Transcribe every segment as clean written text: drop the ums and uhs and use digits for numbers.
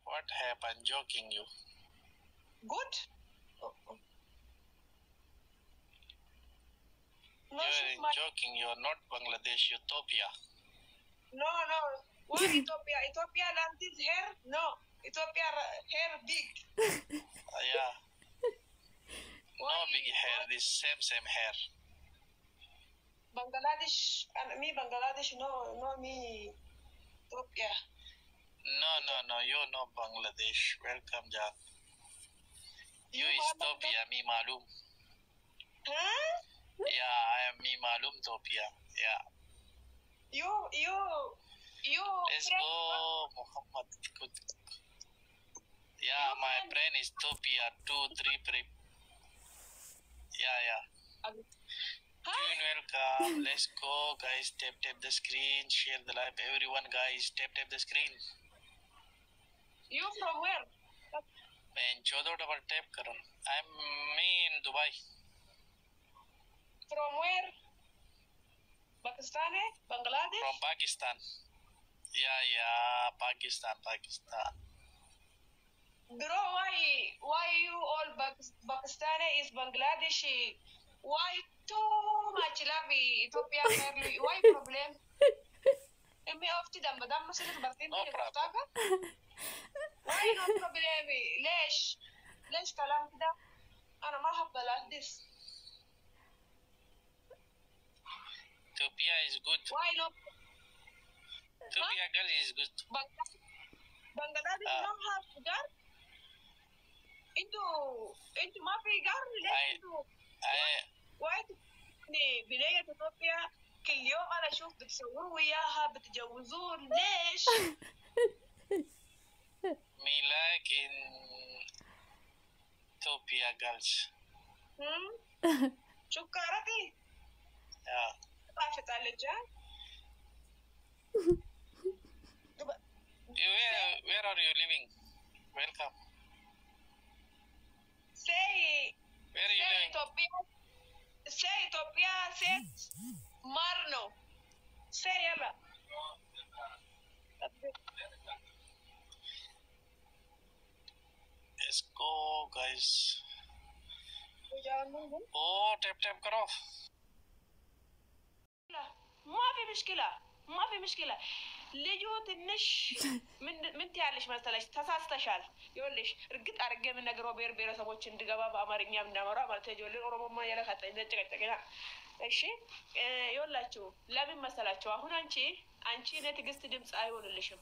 What happened? Joking you. Good. No, You're joking. You're not Bangladesh, Ethiopia. No. What Ethiopia? Ethiopia land is hair? No. Ethiopia hair big. Yeah. No big hair. This same hair. Bangladesh and me Bangladesh. No me Ethiopia. No. You know Bangladesh. Welcome, Jack. You Ethiopia, me malum. Huh? Yeah, I am me malum Ethiopia. Yeah. You. Let's go, Muhammad. Good. Yeah, my friend is Ethiopia 2-3 prep. Yeah. Welcome. Let's go, guys. Tap the screen. Share the live. Everyone, guys. Tap the screen. You from where? Man, chodo double tap karan. I'm me in Dubai. From where? Pakistan? Bangladesh? From Pakistan. Yeah, Pakistan. Bro, why you all Pakistani is Bangladeshi? Why too much love Ethiopia? Why problem? Emi ofti damba sila bertin No problem. Why no problem? ليش كلام كده؟ أنا ما أحب this. Ethiopia is good. Why no? Ethiopia girl is good. Bangladesh don't have cigar. انتو ما في قار ليه انتو وايد بداية إثيوبيا كل يوم أنا أشوف بتصوروا وياها بتجوزون ليش؟ Me like in Ethiopia girls. شكرتي؟ Yeah. طافت على الجان؟ Where are you living? Welcome. Say where are you living? Say Ethiopia, say Marno. Say yalla. Let's go, guys. Oh, tap karo. ما في مشكلة ልዩ ትንሽ ምን ትያለሽ መሰለሽ ተሳስተሻል ይኸውልሽ እርግጥ አድርጌ የምነግረው ብሔረሰቦች እንድገባ በአማርኛ እንዳመራ ማለት ነው ኦሮሞማ ያለካተኝ ተጨቀጨቀና እሺ ይኸውላችሁ ለምን መሰላችሁ አሁን አንቺ እኔ ትግስት ድምጽ አይሆንልሽም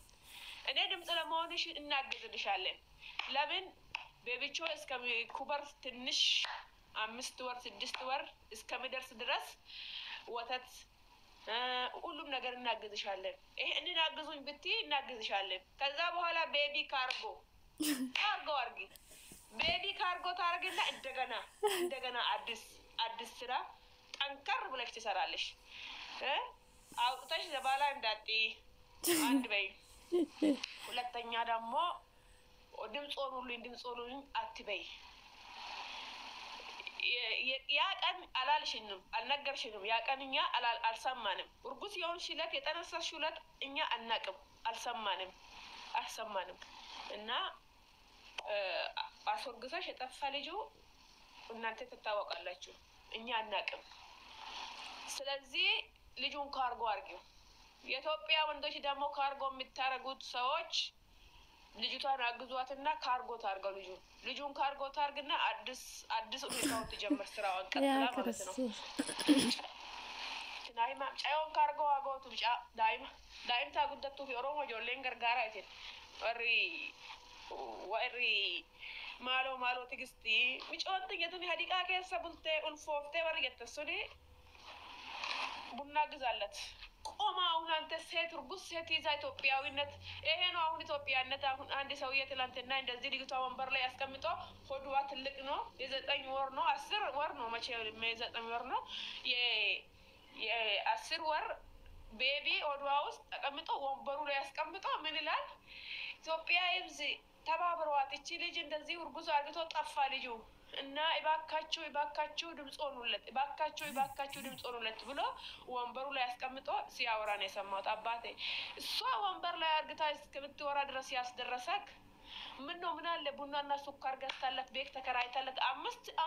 እኔ ድምጽ ለመሆንሽ እናግዝልሻለን ለምን ቤቢቾ እስከሚኩበር ትንሽ 5 ወር 6 ወር እስከሚደርስ ድረስ ወተት ሁሉም ነገር እናግዝሻለን ይሄንን አግዙኝ ብትይ እናግዝሻለን ከዛ በኋላ ቤቢ ካርጎ አርጊ ቤቢ ካርጎ ታርግና እንደገና አዲስ ስራ ጠንከር ብለሽ ትሰራለሽ አውጥተሽ ዘባላ እንዳጥቂ አንድ በይ ሁለተኛ ደግሞ ድምጽ ሆኑልኝ አትበይ ያ ቀን አልነገርሽንም ያ ቀንኛ አልሰማንም እርጉዝ የሆንሽለት የጠነሰሽለት እኛ አናቅም አልሰማንም እና አስወግዘሽ የጠፋ ልጁ እናንተ ተታወቃላችሁ እኛ አናቅም ስለዚህ ልጁን ካርጎ አርጊው የኢትዮጵያ ወንዶች ደግሞ ካርጎ የምታረጉት ሰዎች ልጅቷን አግዟትና ካርጎ ታርገው ልጁን ካርጎ ታርግና አዲስ ሁኔታውን ትጀምር ስራውን ቀጥላ ማለት ነው ዳይማ ጫዮን ካርጎ አጎቱ ብቻ ዳይም ታጉደቱ ኦሮሞ ጆሌን ገርጋራ አይቴ ወሪ ማሎ ትግስቲ ምጮት የቱን ሀዲቃ ከሰ ቡልቴ ኡልፎፍቴ ወርየተሱኒ ቡና ግዛለት ቆማ አሁን አንተ ሴት እርጉዝ ሴት ይዛ ኢትዮጵያዊነት ይሄ ነው አሁን ኢትዮጵያነት አሁን አንድ ሰውዬ ትላንትና እንደዚህ ልጅቷ ወንበር ላይ ያስቀምጦ ሆድዋ ትልቅ ነው የ9 ወር ነው 10 ወር ነው መቼ የ9 ወር ነው የ10 ወር ቤቢ ሆድዋ ውስጥ ተቀምጦ ወንበሩ ላይ ያስቀምጦ ምን ይላል ኢትዮጵያ ይብዚ ተባብረዋት እቺ ልጅ እንደዚህ እርጉዝ አርግቶ ጠፋ ልጁ እና እባካችሁ ድምጽ ሆኑለት ብሎ ወንበሩ ላይ ያስቀምጦ ሲያወራ ነው የሰማሁት አባቴ እሷ ወንበር ላይ አርግታ እስከምትወራ ድረስ ያስደረሰክ ምነው ምን አለ ቡናና ሱካር ገዝታለት ቤት ተከራይታለት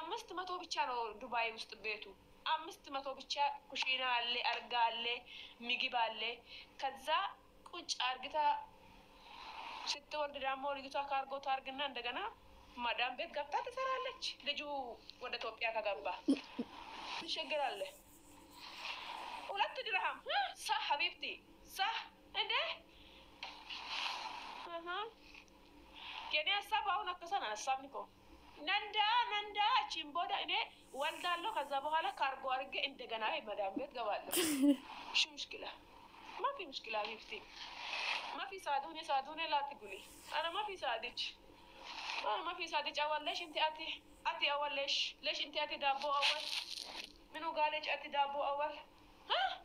500 ብቻ ነው ዱባይ ውስጥ ቤቱ 500 ብቻ ኩሽና አለ አልጋ አለ ምግብ አለ ከዛ ቁጭ አርግታ ስትወልድ ደግሞ ልጅቷ ካርጎ ታርግና እንደገና ማዳም ቤት ገብታ ትሰራለች ልጁ ወደ ኢትዮጵያ ከገባ ችግር አለ 2 ድርሃም صح حبيبتي صح እንዴ የኔ ሀሳብ አሁን አከሰና ሀሳብ ንኮ ነንዳ ቺምቦዳ እኔ ወልዳለሁ ከዛ በኋላ ካርጎ አርገ እንደገና ማዳም ቤት ገባለሁ እሺ ሙሽኪላ ما في مشكلة حبيبتي ما في ساعدوني لا تقولي أنا ما في ساعدك أنا ما في ساعدك أول ليش أنت أتي أول ليش أنت أتي دابو أول منو قالك أتي دابو أول ها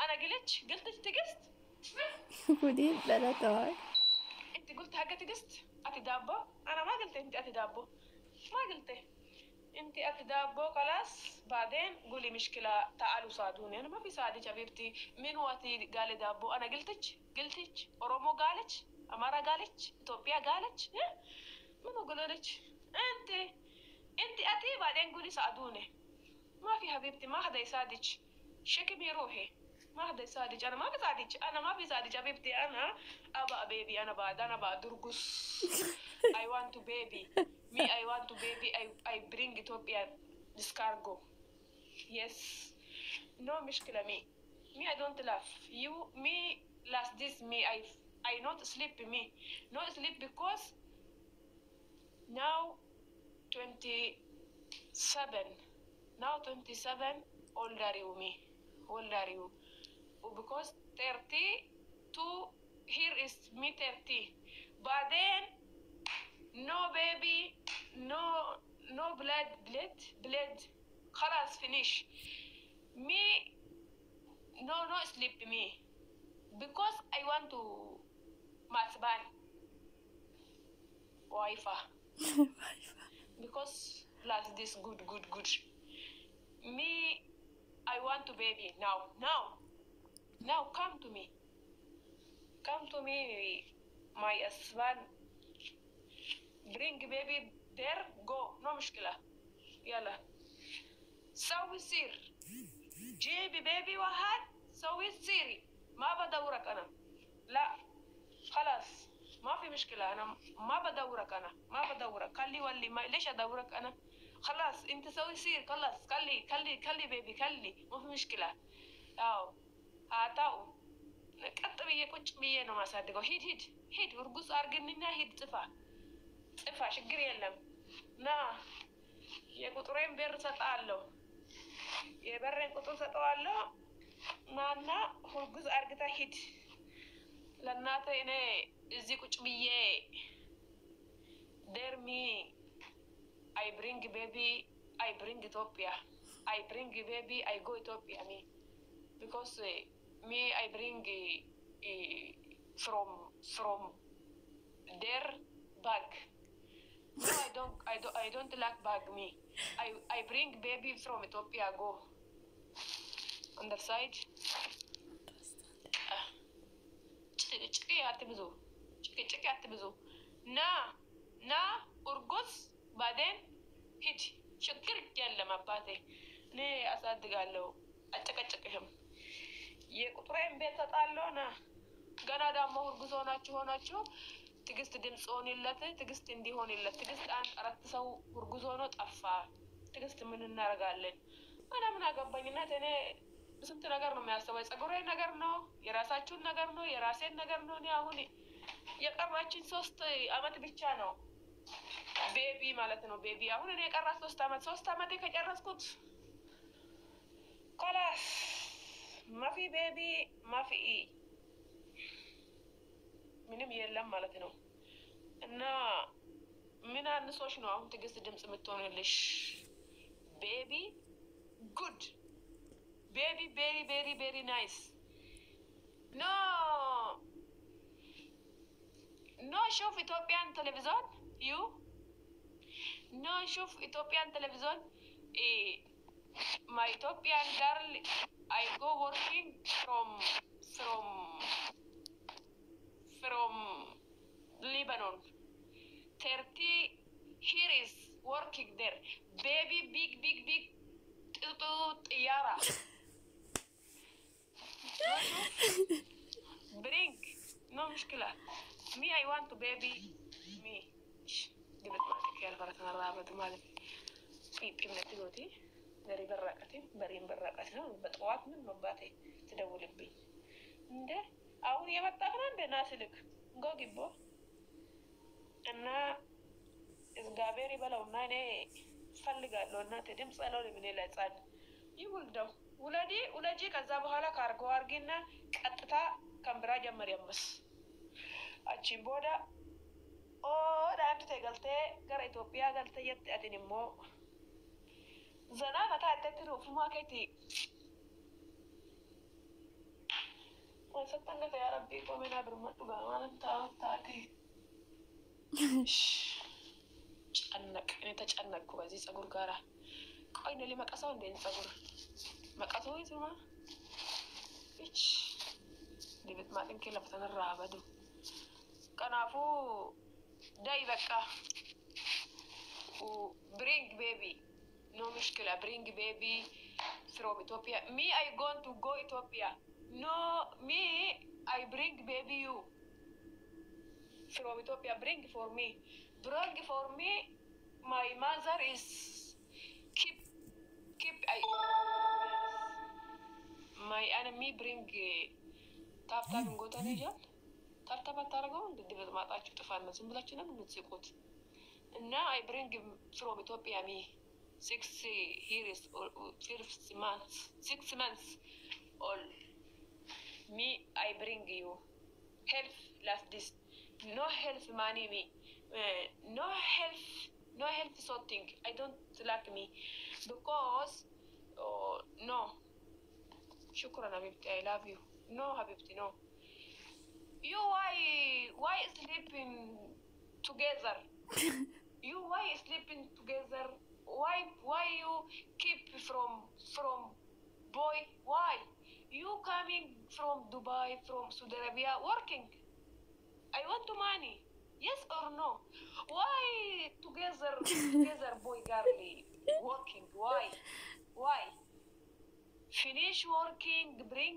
أنا قلتش تقست ودي لا توعي أنت قلت حاجة تقست أتي دابو أنا ما قلت أنت أتي دابو ما قلت أنت أتي دابو خلاص بعدين قولي مشكلة تعالوا ساعدوني أنا ما في ساعدك حبيبتي من وقتي قال دابو أنا قلتش أورومو قالك أمارا قالك إثيوبيا قالك منو قالك أنت أتي بعدين قولي ساعدوني ما في حبيبتي ما حدا يساعدك شكمي روحي ما حدا يساعدك أنا ما بيساعدك حبيبتي أنا أبا بيبي أنا بعد درقص I want to baby me I want to baby I bring Ethiopia this cargo yes no مشكلة me I don't laugh you me last this me I not sleep me not sleep because now 27 older you me older you because 32 here is me 30 but then no baby no blood خلاص finish me no sleep me because I want to masban wifa because last this good me I want to baby now come to me my husband bring baby there go no مشكلة يلا سوي سير جيبي بيبي واحد سوي سيري ما بدورك أنا لا خلاص ما في مشكلة أنا ما بدورك كلي ولي ما ليش أدورك أنا خلاص أنت سوي سير خلاص كلي بيبي كلي ما في مشكلة أو هاتاو ቀጥ ብዬ ቁጭ ብዬ ነው ማሳድገው ሂድ እርጉዝ አርግንና ሂድ ጽፋ ችግር የለም ና የቁጥሬን በር ሰጣለሁ የበሬን ቁጥር ሰጠዋለሁ ናና እርጉዝ አርግታ ሂድ ለናተ እኔ እዚህ ቁጭ ብዬ ደርሚ I bring baby I bring Ethiopia I bring baby I go Ethiopia me because me I bring from their bag no I don't like bag me I bring baby from Ethiopia go underside ጭቅጭቅ አትብዙ ና እርጉዝ ባዴን ሂድ ችግር የለም አባቴ እኔ አሳድጋለሁ አጨቀጨቅህም የቁጥሬን ቤት ተጣለው ና ገና ደግሞ እርጉዝ ሆናችሁ ትግስት ድምጽ ሆነለት ትግስት እንዲሆንለት ትግስት 4 ሰው እርጉዝ ሆኖ ጠፋ ትግስት ምን እናረጋለን አና ምን አገባኝና እኔ ስንት ነገር ነው የሚያስበው ጸጉሬ ነገር ነው የራሳችሁን ነገር ነው የራሴን ነገር ነው እኔ አሁን የቀራችን 3 አመት ብቻ ነው ቤቢ ማለት ነው ቤቢ አሁን እኔ የቀራ 3 አመት ከጨረስኩት خلاص ما في ቤቢ ማፊ ምንም የለም ማለት ነው እና ምን አንሶሽ ነው አሁን ትግስት ድምጽ የምትሆንልሽ ቤቢ ጉድ baby very nice no شوف Ethiopian television you no شوف Ethiopian television my Ethiopian girl I go working from Lebanon مشكلة. Me I want to baby me. جبت مالك يا البركة الرابط مالك. بيم نتيجتي dari berakatin barin berakatin በጠዋት ምን መባቴ ትደውልብኝ እንደ አሁን የመጣህ ነው እንደ ናስልክ እንጎ ግቦ እና እግዚአብሔር ይበለውና እኔ ፈልጋለሁ እናቴ ድምፅ አለው ለምን ለጻን ይውልደው ውለጂ ከዛ በኋላ ካርጎ አርጊና ቀጥታ ከምብራ ጀመር ያመስ አቺን ቦዳ ኦ ዳንት ተገልቴ ገረ ኢትዮጵያ ገልቴ የትአትንሞ ዘና መታ ተትሩ ፍማከቲ ወሰተንገ ያ ረቢ ቆመና ብርመጡ ጋማን ታውታቲ ጨነቅ እኔ ተጨነቅኩ በዚህ ፀጉር ጋራ ቆይ ነው ለመቀሳው እንደ ፀጉር መቀሱ ይስማ እች ዲብት ማጥንከ ለፈተነራ አበዱ ቀናፉ ዳይ በቃ bring baby no مشكلة bring baby from Ethiopia me I going to go Ethiopia no me I bring baby you from Ethiopia bring for me my mother is keep I my enemy bring tap ngota ነጃል ታፕ አታረገው እንድድበል ማጣችሁ ጥፋት ነው ዝም ብላችሁ ነው የምትስቁት እና I bring from Ethiopia me 6 years or 6 months old me I bring you help like this no help money me no help something I don't like me because no shukran habibti I love you no habibti no you why sleeping together you why sleeping together why you keep from boy why you coming from Dubai from Saudi Arabia working I want to money yes or no why together boy girly working why finish working bring